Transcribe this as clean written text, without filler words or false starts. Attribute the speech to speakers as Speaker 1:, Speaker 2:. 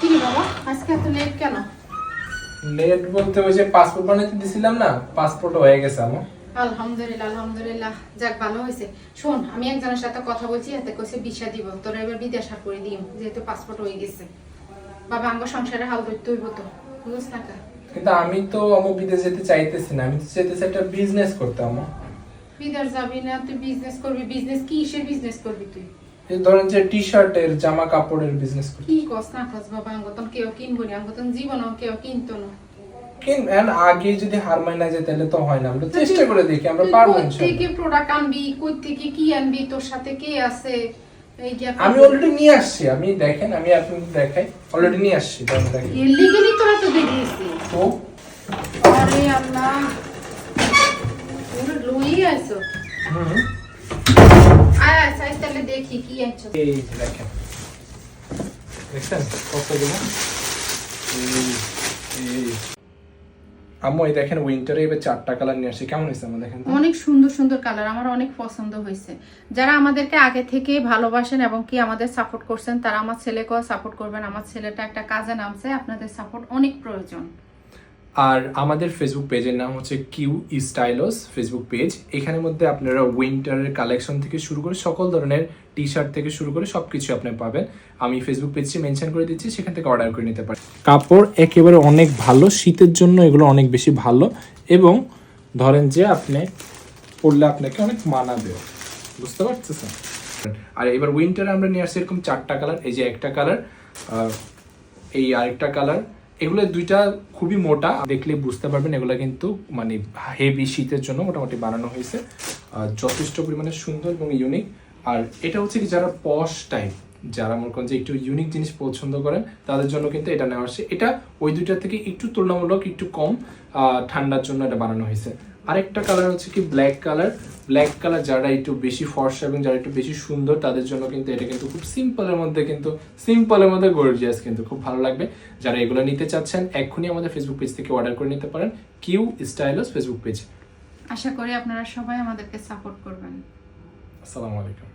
Speaker 1: কি বাবা আজকে এত লেট কেন?
Speaker 2: লেট বলতে ওই যে পাসপোর্ট বানাতে দিছিলাম না, পাসপোর্ট হয়ে গেছে আমার।
Speaker 1: আলহামদুলিল্লাহ আলহামদুলিল্লাহ, যাক ভালো হয়েছে। শোন, আমি একজনের সাথে কথা বলছি, এতে কইছে ভিসা দিব, তোরা এবার বিদেশ আর করে দিম, যেহেতু পাসপোর্ট হয়ে গেছে। বাবা আঙ্গ সংসারে হাল ধরতে হইব তো, বুঝছ না কা?
Speaker 2: কিন্তু আমি তো আমার বিদেশ যেতে চাইতেছি না, আমি তো চাইতেছি একটা বিজনেস করতে। আমার
Speaker 1: বিদেশ যাবি না, তুই বিজনেস করবি। বিজনেস কিসের বিজনেস করবি তুই?
Speaker 2: এই ধরেন যে টি শার্টের, জামা কাপড়ের বিজনেস করতে।
Speaker 1: কি কস না কস বাবা, আঙ্গতন কেউ কিনবো না, আঙ্গতন জীবনও কেউ কিনতো না।
Speaker 2: আগে যদি হার মানা যায় তাহলে তো হয় না, আমরা চেষ্টা করে দেখি, আমরা পারবো ইনশাআল্লাহ।
Speaker 1: থেকে প্রোডাক্ট আনবি, কই থেকে কি আনবি, তোর সাথে কে আছে? এই যে
Speaker 2: আমি অলরেডি নিয়ে আসছি, আমি দেখেন, আমি আপনাকে দেখাই, অলরেডি নিয়ে আসছি। তাহলে দেখেন
Speaker 1: ইলিগালি তোরা তো দেখিয়েছি।
Speaker 2: তো
Speaker 1: আরে আল্লাহ, পুরো লুই আইছো। আয় আয় সাইজ তাহলে দেখি কি আনছো।
Speaker 2: এই যে দেখেন, দেখছেন কতগুলো। আম্মু এই দেখেন, উইন্টারে এবার 4টা কালার নিয়ে আসছে, কেমন হয়েছে আমার দেখেন তো?
Speaker 1: অনেক সুন্দর সুন্দর কালার, আমার অনেক পছন্দ হয়েছে। যারা আমাদেরকে আগে থেকে ভালোবাসেন এবং কি আমাদের সাপোর্ট করছেন, তারা আমার ছেলেকেও সাপোর্ট করবেন। আমার ছেলেটা একটা কাজে নামছে, আপনাদের সাপোর্ট অনেক প্রয়োজন।
Speaker 2: আর আমাদের ফেসবুক পেজের নাম হচ্ছে কিউ স্টাইলস ফেসবুক পেজ। এখানের মধ্যে আপনারা উইন্টারের কালেকশন থেকে শুরু করে সকল ধরনের টি শার্ট থেকে শুরু করে সবকিছু আপনি পাবেন। আমি ফেসবুক পেজটি মেনশন করে দিচ্ছি, সেখান থেকে অর্ডার করে নিতে পারেন। কাপড় একেবারে অনেক ভালো, শীতের জন্য এগুলো অনেক বেশি ভালো, এবং ধরেন যে আপনি পরলে আপনাকে অনেক মানাবেও, বুঝতে পারতেছেন? আর এবার উইন্টারে আমরা নিয়ে আসছি এরকম 4টা কালার। এই যে একটা কালার, এই আরেকটা কালার। এগুলো দুইটা খুবই মোটা, দেখলে বুঝতে পারবেন এগুলো কিন্তু মানে হেভি শীতের জন্য মোটামুটি বানানো হয়েছে। যথেষ্ট পরিমাণে সুন্দর এবং ইউনিক। আর এটা হচ্ছে কি, যারা পশ টাইপ, যারা মনে করেন যে একটু ইউনিক জিনিস পছন্দ করেন, তাদের জন্য কিন্তু এটা নেওয়া হচ্ছে। এটা ওই দুইটার থেকে একটু তুলনামূলক একটু কম ঠান্ডার জন্য এটা বানানো হয়েছে। আরেকটা কালার হচ্ছে কি ব্ল্যাক কালার। ব্ল্যাক কালার যারা একটু বেশি ফর্সা এবং যারা একটু বেশি সুন্দর, তাদের জন্য কিন্তু এটা কিন্তু খুব সিম্পলের মধ্যে গর্জিয়াস, কিন্তু খুব ভালো লাগবে। যারা এগুলো নিতে চাচ্ছেন, এক্ষুনি আমাদের ফেসবুক পেজ থেকে অর্ডার করে নিতে পারেন, কিউ স্টাইলস ফেসবুক পেজ।
Speaker 1: আশা করি আপনারা সবাই আমাদেরকে সাপোর্ট করবেন।
Speaker 2: আসসালামু আলাইকুম।